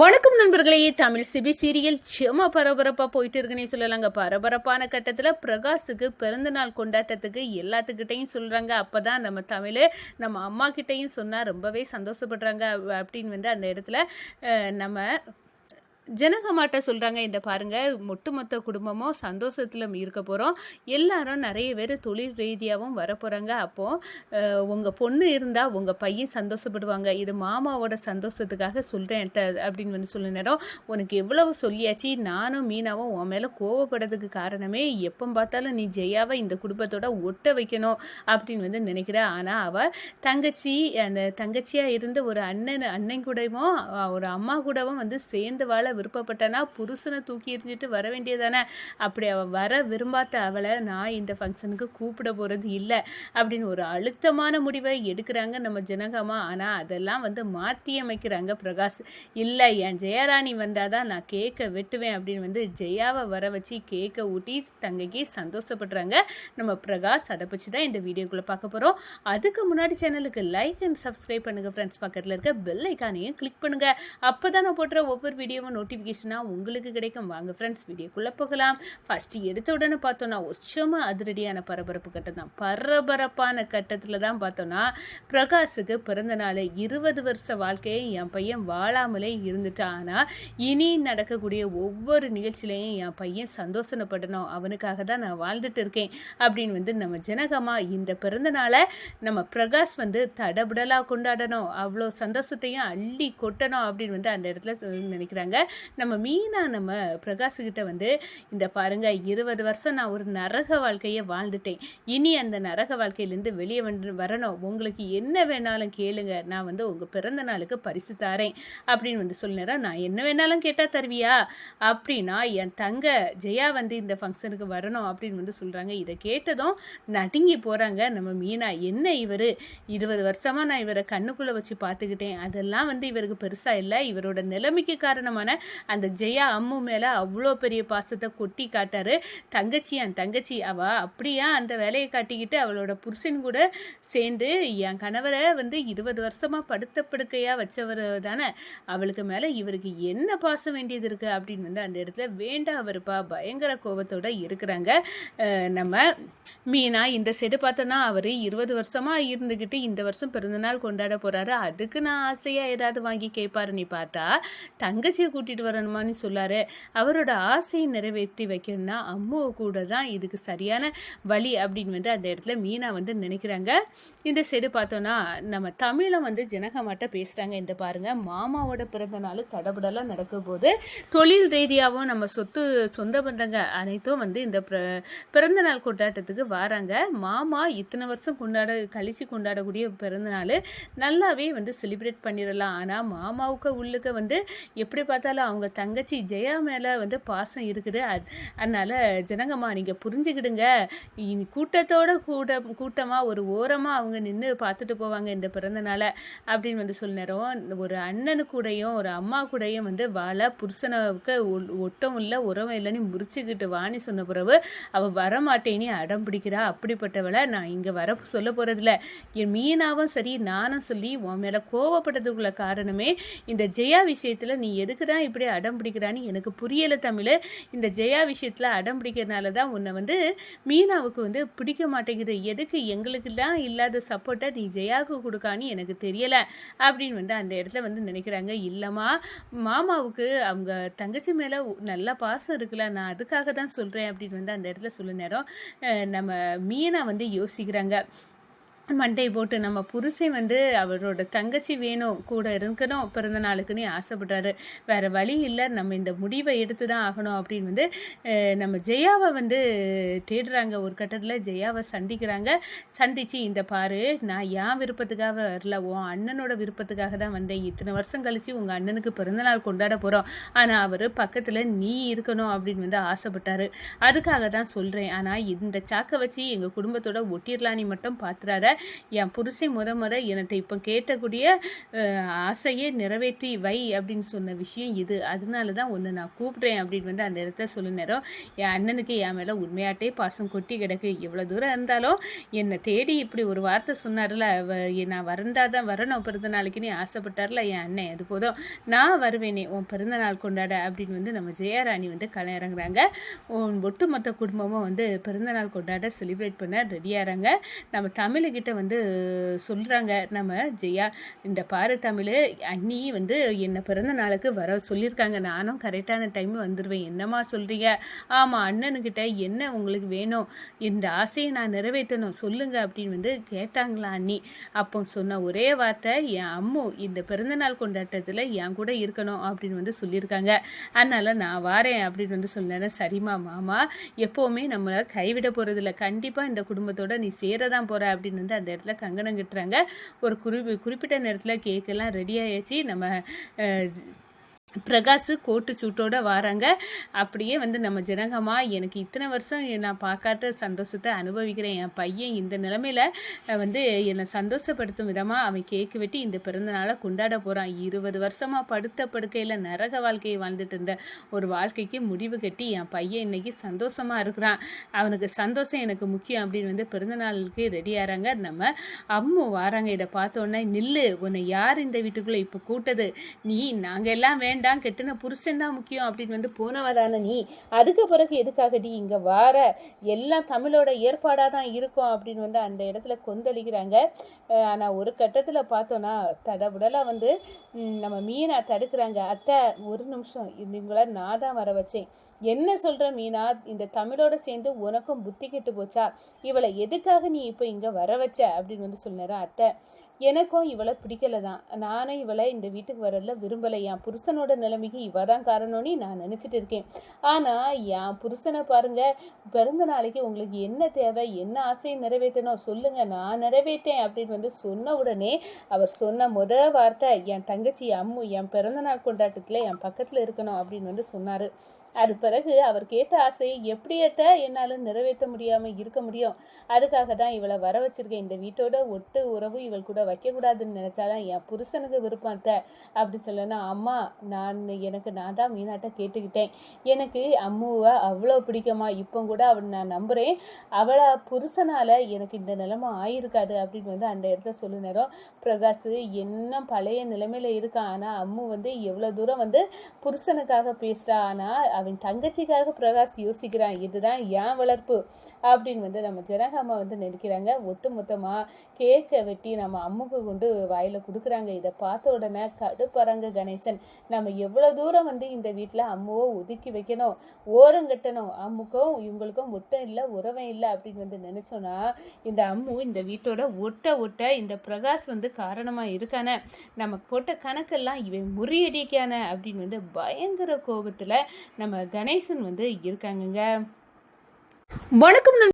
வணக்கம் நண்பர்களே. Tamil CP serial செம பரபரப்பாக போயிட்டு இருக்குன்னே சொல்லலாங்க. பரபரப்பான கட்டத்தில் பிரகாஷுக்கு பிறந்தநாள் கொண்டாட்டத்துக்கு எல்லாத்துக்கிட்டையும் சொல்கிறாங்க. அப்போ தான் நம்ம தமிழ் நம்ம அம்மா கிட்டையும் சொன்னால் ரொம்பவே சந்தோஷப்படுறாங்க அப்படின்னு வந்து அந்த இடத்துல நம்ம ஜனகமாட்ட சொல்கிறாங்க. இந்த பாருங்கள், ஒட்டுமொத்த குடும்பமும் சந்தோஷத்தில் இருக்க போகிறோம். எல்லாரும் நிறைய பேர் தொழில் ரீதியாகவும் வர போகிறாங்க. அப்போது உங்கள் பொண்ணு இருந்தால் உங்கள் பையன் சந்தோஷப்படுவாங்க. இது மாமாவோட சந்தோஷத்துக்காக சொல்கிறேன் அப்படின்னு வந்து சொல்ல நேரம், உனக்கு எவ்வளவு சொல்லியாச்சு, நானும் மீனாவும் உன் மேலே கோவப்படுறதுக்கு காரணமே எப்போ பார்த்தாலும் நீ ஜெயாவை இந்த குடும்பத்தோட ஒட்ட வைக்கணும் அப்படின்னு வந்து நினைக்கிறேன். ஆனால் அவள் அந்த தங்கச்சியாக இருந்த ஒரு அண்ணன் கூடவும் ஒரு அம்மா கூடவும் வந்து சேர்ந்து வாழ விருப்பப்பட்டனா புருஷனை தூக்கி எறிஞ்சிட்டு வர வேண்டியதானே. அப்படி அவள் வர விரும்பாத அவளை நான் இந்த ஃபங்க்ஷனுக்கு கூப்பிட போகிறது இல்லை அப்படின்னு ஒரு அழுத்தமான முடிவை எடுக்கிறாங்க நம்ம ஜனகம்மா. ஆனால் அதெல்லாம் வந்து மாற்றி அமைக்கிறாங்க பிரகாஷ். இல்லை, என் ஜெயராணி வந்தால் தான் நான் கேக்கை வெட்டுவேன் அப்படின்னு வந்து ஜெயாவை வர வச்சு கேக்கை ஊட்டி தங்கைக்கு சந்தோஷப்படுறாங்க நம்ம பிரகாஷ். அதை பற்றி தான் இந்த வீடியோக்குள்ளே பார்க்க போகிறோம். அதுக்கு முன்னாடி சேனலுக்கு லைக் அண்ட் சப்ஸ்கிரைப் பண்ணுங்கள் ஃப்ரெண்ட்ஸ். பக்கத்தில் இருக்க பெல் ஐக்கானையும் கிளிக் பண்ணுங்கள். அப்போ தான் நான் போடுற ஒவ்வொரு வீடியோவும் நோட்டிஃபிகேஷனாக உங்களுக்கு கிடைக்கும். வாங்க ஃப்ரெண்ட்ஸ், வீடியோக்குள்ளே போகலாம். ஃபஸ்ட்டு எடுத்த உடனே பார்த்தோன்னா உச்சமா அதிரடியான பரபரப்பு கட்டம் தான். பரபரப்பான கட்டத்தில் தான் பார்த்தோன்னா பிரகாஷுக்கு பிறந்த நாள். 20 வருஷ வாழ்க்கையை என் பையன் வாழாமலே இருந்துட்டான். ஆனால் இனி நடக்கக்கூடிய ஒவ்வொரு நிகழ்ச்சியிலையும் என் பையன் சந்தோஷப்படணும், அவனுக்காக தான் நான் வாழ்ந்துட்டு இருக்கேன் அப்படின்னு வந்து நம்ம ஜனகம்மா இந்த பிறந்த நாளை நம்ம பிரகாஷ் வந்து தடபுடலாக கொண்டாடணும், அவ்வளோ சந்தோஷத்தையும் அள்ளி கொட்டணும் அப்படின்னு வந்து அந்த இடத்துல நினைக்கிறாங்க. நம்ம மீனா நம்ம பிரகாஷ்கிட்ட வந்து இந்த பாருங்க, 20 வருஷம் நான் ஒரு நரக வாழ்க்கையை வாழ்ந்துட்டேன், இனி அந்த நரக வாழ்க்கையிலேருந்து வெளியே வரணும், உங்களுக்கு என்ன வேணாலும் கேளுங்க, நான் வந்து உங்கள் பிறந்த நாளுக்கு பரிசு தாரேன் அப்படின்னு வந்து சொல்லினேன். நான் என்ன வேணாலும் கேட்டால் தருவியா அப்படின்னா என் தங்க ஜெயா வந்து இந்த ஃபங்க்ஷனுக்கு வரணும் அப்படின்னு வந்து சொல்கிறாங்க. இதை கேட்டதும் நடுங்கி போகிறாங்க நம்ம மீனா. என்ன இவர் 20 வருஷமாக நான் இவரை கண்ணுக்குள்ளே வச்சு பார்த்துக்கிட்டேன், அதெல்லாம் வந்து இவருக்கு பெருசாக இல்லை, இவரோட நிலைமைக்கு காரணமான அந்த ஜெயா அம்மு மேலே அவ்வளோ பெரிய பாசத்தை கொட்டி காட்டாரு. தங்கச்சி அவள் அப்படியா அந்த வேலையை காட்டிக்கிட்டு அவளோட புருஷன் கூட சேர்ந்து என் கணவரை வந்து 20 வருஷமாக படுக்கையாக வச்சவர் தானே, அவளுக்கு மேலே இவருக்கு என்ன பாசம் வேண்டியது இருக்குது அப்படின்னு வந்து அந்த இடத்துல வேண்டா அவருப்பா பயங்கர கோபத்தோடு இருக்கிறாங்க நம்ம மீனா. இந்த செடு பார்த்தோன்னா அவர் 20 வருஷமாக இருந்துக்கிட்டு இந்த வருஷம் பிறந்தநாள் கொண்டாட போகிறாரு, அதுக்கு நான் ஆசையாக ஏதாவது வாங்கி கேட்பாருன்னு பார்த்தா தங்கச்சியை கூட்டிகிட்டு வரணுமான்னு சொல்லாரு. அவரோட ஆசையை நிறைவேற்றி வைக்கணும்னா அம்முவை கூட தான் இதுக்கு சரியான வழி அப்படின்னு வந்து அந்த இடத்துல மீனா வந்து நினைக்கிறாங்க. இந்த சைடு பார்த்தோன்னா நம்ம தமிழம் வந்து ஜனகமாட்ட பேசுகிறாங்க. இந்த பாருங்கள், மாமாவோட பிறந்த நாள் தடபுடலாம் நடக்கும் போது தொழில் ரீதியாகவும் நம்ம சொந்த பந்தங்க அனைத்தும் வந்து இந்த பிறந்த நாள் கொண்டாட்டத்துக்கு வராங்க. மாமா இத்தனை வருஷம் கழித்து கொண்டாடக்கூடிய பிறந்த நாள் நல்லாவே வந்து செலிப்ரேட் பண்ணிடலாம். ஆனால் மாமாவுக்கு உள்ளுக்க வந்து எப்படி பார்த்தாலும் அவங்க தங்கச்சி ஜெயா மேலே வந்து பாசம் இருக்குது. அதனால் ஜனகம்மா நீங்கள் புரிஞ்சுக்கிடுங்க, கூட்டமாக ஒரு ஓரமாக அவங்க நின்று பார்த்துட்டு போவாங்க இந்த பிறந்த நாளை அப்படின்னு வந்து சொல்ல நேரம், ஒரு அண்ணனு கூடையும் ஒரு அம்மா கூடையும் வந்து வாழ புருஷனுக்கு ஒட்டம் இல்லை உறவும் இல்லைன்னு முறிச்சுக்கிட்டு வாணி சொன்ன பிறகு அவள் வரமாட்டேன்னு அடம் பிடிக்கிறா. அப்படிப்பட்டவளை நான் இங்கே வர சொல்ல போகிறதில்ல. என் மீனாவும் சரி நானும் சொல்லி உன் மேலே கோவப்பட்டதுக்குள்ள காரணமே இந்த ஜெயா விஷயத்தில் நீ எதுக்கு தான் இப்படி அடம் பிடிக்கிறான்னு எனக்கு புரியலை தமிழ். இந்த ஜெயா விஷயத்தில் அடம் பிடிக்கிறதுனால தான் உன்னை வந்து மீனாவுக்கு வந்து பிடிக்க மாட்டேங்குது, எதுக்கு எங்களுக்கெல்லாம் இல்லாத சப்போர்ட்டை நீ ஜெயாவுக்கு கொடுக்கான்னு எனக்கு தெரியலை அப்படின்னு வந்து அந்த இடத்துல வந்து நினைக்கிறாங்க. இல்லைம்மா, மாமாவுக்கு அவங்க தங்கச்சி மேலே நல்ல பாசம் இருக்குல்ல, நான் அதுக்காக தான் சொல்கிறேன் அப்படின்னு வந்து அந்த இடத்துல சொல்ல நேரம் நம்ம மீனா வந்து யோசிக்கிறாங்க. மண்டை போட்டு நம்ம புருஷன் வந்து அவரோட தங்கச்சி வேணும் கூட இருக்கணும் பிறந்த நாளுக்குன்னு ஆசைப்படுறாரு, வேறு வழி இல்லை, நம்ம இந்த முடிவை எடுத்து தான் ஆகணும் அப்படின்னு வந்து நம்ம ஜெயாவை வந்து தேடுறாங்க. ஒரு கட்டத்தில் ஜெயாவை சந்தித்து இந்த பாரு, நான் என் விருப்பத்துக்காக வரல, உன் அண்ணனோட விருப்பத்துக்காக தான் வந்தேன், இத்தனை வருஷம் கழித்து உங்கள் அண்ணனுக்கு பிறந்தநாள் கொண்டாட போகிறோம், ஆனால் அவர் பக்கத்தில் நீ இருக்கணும் அப்படின்னு வந்து ஆசைப்பட்டாரு, அதுக்காக தான் சொல்கிறேன், ஆனால் இந்த சாக்கை வச்சு எங்கள் குடும்பத்தோட ஒட்டிடலான்னு மட்டும் பார்த்துறாத, என் புருஷன் முத என்கிட்ட இப்போ கேட்டக்கூடிய ஆசையே நிறைவேற்றி வை அப்படின்னு சொன்ன விஷயம் இது. அதனால தான் ஒன்று நான் கூப்பிட்றேன் அப்படின்னு வந்து அந்த இடத்த சொல்ல நேரம் என் அண்ணனுக்கு என் மேலே உண்மையாட்டே பாசம் கொட்டி கிடக்கு. எவ்வளோ தூரம் இருந்தாலும் என்னை தேடி இப்படி ஒரு வார்த்தை சொன்னார்ல, நான் வரந்தாதான் வரணும் பிறந்த நாளைக்கு நீ ஆசைப்பட்டார்ல என் அண்ணன், அது போதும் நான் வருவேனே உன் பிறந்த நாள் கொண்டாட அப்படின்னு வந்து நம்ம ஜெயாராணி வந்து களம் இறங்குறாங்க. ஒட்டுமொத்த குடும்பமும் வந்து பிறந்த நாள் கொண்டாட செலிப்ரேட் பண்ண ரெடியாகிறாங்க. நம்ம தமிழுக்கிட்ட வந்து சொல்கிறாங்க, நம்ம ஜெயா இந்த பாரு தமிழ், அண்ணி வந்து என்னை பிறந்த நாளுக்கு வர சொல்லியிருக்காங்க, நானும் கரெக்டான டைம் வந்துடுவேன், என்னம்மா சொல்கிறீங்க? ஆமாம், அண்ணனுக்கிட்ட என்ன உங்களுக்கு வேணும், இந்த ஆசையை நான் நிறைவேற்றணும் சொல்லுங்க அப்படின்னு வந்து கேட்டாங்களா அண்ணி. அப்போ சொன்ன ஒரே வார்த்தை, என் அம்மு இந்த பிறந்தநாள் கொண்டாட்டத்தில் என் கூட இருக்கணும் அப்படின்னு வந்து சொல்லியிருக்காங்க, அதனால் நான் வாரேன் அப்படின்னு வந்து சொன்னேன். சரிம்மா மாமா, எப்போவுமே நம்மளை கைவிட போகிறதில்ல, கண்டிப்பாக இந்த குடும்பத்தோட நீ சேரதான் போகிற அப்படின்னு வந்து அந்த இடத்துல கங்கணம் கட்டுறாங்க. ஒரு குறிப்பிட்ட நேரத்தில் கேக்கெல்லாம் ரெடி ஆயாச்சு. நம்ம பிரகாஷ் கோட்டு சூட்டோட வராங்க. அப்படியே வந்து நம்ம ஜனகம்மா, எனக்கு இத்தனை வருஷம் நான் பார்க்காத சந்தோஷத்தை அனுபவிக்கிறேன், என் பையன் இந்த நிலைமையில வந்து என்னை சந்தோஷப்படுத்தும் விதமாக அவன் கேக்கு வெட்டி இந்த பிறந்த நாளை கொண்டாட போகிறான். 20 வருஷமாக படுத்த படுக்கையில் நரக வாழ்க்கையை வாழ்ந்துட்டு இருந்த ஒரு வாழ்க்கைக்கு முடிவு கட்டி என் பையன் இன்னைக்கு சந்தோஷமாக இருக்கிறான், அவனுக்கு சந்தோஷம் எனக்கு முக்கியம் அப்படின்னு வந்து பிறந்த நாளுக்கு ரெடி ஆகிறாங்க. நம்ம அம்மு வராங்க. இதை பார்த்தோன்னே, நில்லு, உன்னை யார் இந்த வீட்டுக்குள்ளே இப்போ கூட்டது, நீ நாங்கள் எல்லாம் வேண்டாம், கெட்டுன புருஷன் தான் முக்கியம் அப்படின்னு வந்து போனவதான நீ, அதுக்கு பிறகு எதுக்காக நீ இங்க வார, எல்லாம் தமிழோட ஏற்பாடா தான் இருக்கும் அப்படின்னு வந்து அந்த இடத்துல கொந்தளிக்கிறாங்க. ஆனா ஒரு கட்டத்துல பார்த்தோன்னா தடபுடலா வந்து நம்ம மீனா தடுக்கிறாங்க. அத்தை ஒரு நிமிஷம், இவங்கள நான் தான் வர வச்சேன், என்ன சொல்ற மீனா, இந்த தமிழோட சேர்ந்து உனக்கும் புத்தி கெட்டு போச்சா, இவளை எதுக்காக நீ இப்போ இங்க வர வச்ச அப்படின்னு வந்து சொன்னாரா. அத்தை எனக்கும் இவளை பிடிக்கல தான், நானும் இவளை இந்த வீட்டுக்கு வரல விரும்பலை, என் புருஷனோட நிலைமைக்கு இவ தான் காரணம்னு நான் நினச்சிட்டு இருக்கேன். ஆனால் என் புருஷனை பாருங்க, பிறந்த நாளைக்கு உங்களுக்கு என்ன தேவை, என்ன ஆசையை நிறைவேற்றணும் சொல்லுங்க, நான் நிறைவேற்றேன் அப்படின்னு வந்து சொன்ன உடனே அவர் சொன்ன வார்த்தை, என் தங்கச்சி அம்மு என் பிறந்த நாள் கொண்டாட்டத்தில் என் பக்கத்தில் இருக்கணும் அப்படின்னு வந்து சொன்னார். அது பிறகு அவர் கேட்ட ஆசையை எப்படியத்த என்னால் நிறைவேற்ற முடியாமல் இருக்க முடியும், அதுக்காக தான் இவளை வர வச்சிருக்கேன், இந்த வீட்டோட ஒட்டு உறவு இவள் கூட வைக்கக்கூடாதுன்னு நினச்சாதான் என் புருஷனுக்கு விருப்பத்த அப்படி சொல்லனா. அம்மா நான் தான் மீனாட்ட கேட்டுக்கிட்டேன், எனக்கு அம்முவை அவ்வளோ பிடிக்குமா, இப்போ கூட அவள் நான் நம்புகிறேன், அவளை புருஷனால் எனக்கு இந்த நிலைமை ஆயிருக்காது அப்படின்னு வந்து அந்த இடத்துல சொல்லு நேரம். பிரகாஷ் இன்னும் பழைய நிலைமையில இருக்கான், ஆனால் அம்மு வந்து எவ்வளோ தூரம் வந்து புருஷனுக்காக பேசுகிறா, ஆனால் அவன் தங்கச்சிக்காக பிரகாஷ் யோசிக்கிறான், இதுதான் ஏன் வளர்ப்பு அப்படின்னு வந்து நம்ம ஜனகாமா வந்து நினைக்கிறாங்க. ஒட்டு மொத்தமாக கேக்கை வெட்டி நம்ம அம்முக்கு கொண்டு வாயில் கொடுக்குறாங்க. இதை பார்த்த உடனே கடுப்பறாங்க கணேசன், நம்ம எவ்வளோ தூரம் வந்து இந்த வீட்டில் அம்முவை ஒதுக்கி வைக்கணும், ஓரம் கட்டணும், அம்முக்கும் இவங்களுக்கும் ஒட்டம் இல்லை உறவம் இல்லை அப்படின்னு வந்து நினச்சோன்னா, இந்த அம்மு இந்த வீட்டோட ஒட்ட இந்த பிரகாஷ் வந்து காரணமாக இருக்கானே, நம்ம போட்ட கணக்கெல்லாம் இவன் முறியடிக்கான அப்படின்னு வந்து பயங்கர கோபத்தில் நம்ம கணேசன் வந்து இருக்காங்கங்க. வணக்கம்.